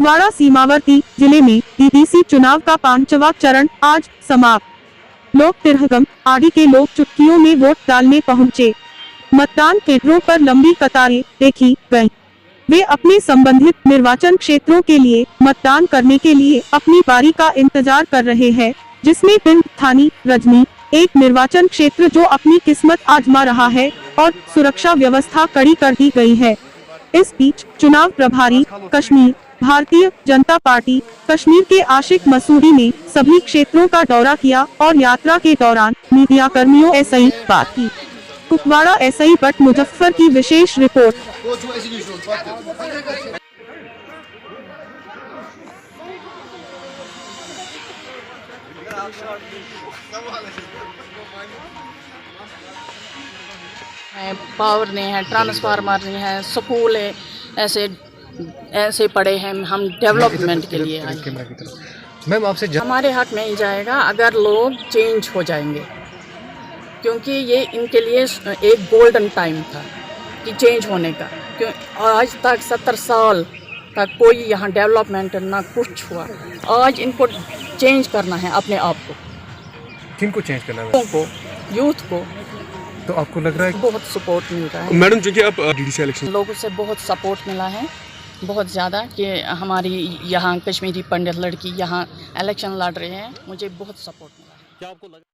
कुपवाड़ा सीमावर्ती जिले में डीडीसी चुनाव का 5वां चरण आज समाप्त। लोग तिरहगम आदि के लोग चुटकियों में वोट डालने पहुंचे। मतदान केंद्रों पर लंबी कतारें देखी गयी। वे अपने संबंधित निर्वाचन क्षेत्रों के लिए मतदान करने के लिए अपनी बारी का इंतजार कर रहे हैं, जिसमें पिंड थानी रजनी एक निर्वाचन क्षेत्र जो अपनी किस्मत आजमा रहा है और सुरक्षा व्यवस्था कड़ी कर दी गई है। इस बीच चुनाव प्रभारी कश्मीर भारतीय जनता पार्टी कश्मीर के आशिक मसूरी ने सभी क्षेत्रों का दौरा किया और यात्रा के दौरान मीडिया कर्मियों ऐसी बात की। कुपवाड़ा एसआई बट मुजफ्फर की विशेष रिपोर्ट। पावर नहीं है, ट्रांसफार्मर नहीं है, स्कूल है, ऐसे पड़े हैं। हम डेवलपमेंट के लिए आए हैं। मैम आपसे हमारे हक में ही जाएगा अगर लोग चेंज हो जाएंगे, क्योंकि ये इनके लिए एक गोल्डन टाइम था कि चेंज होने का। क्यों आज तक 70 साल तक कोई यहाँ डेवलपमेंट ना कुछ हुआ। आज इनको चेंज करना है अपने आप को। किनको चेंज करना है? लोगों को, यूथ को। तो आपको लग रहा है बहुत सपोर्ट मिल रहा है मैडम, क्योंकि आप डीडीसी इलेक्शन लोगों से बहुत सपोर्ट मिला है, बहुत ज़्यादा, कि हमारी यहाँ कश्मीरी पंडित लड़की यहाँ इलेक्शन लड़ रहे हैं। मुझे बहुत सपोर्ट मिला है। क्या आपको लगा?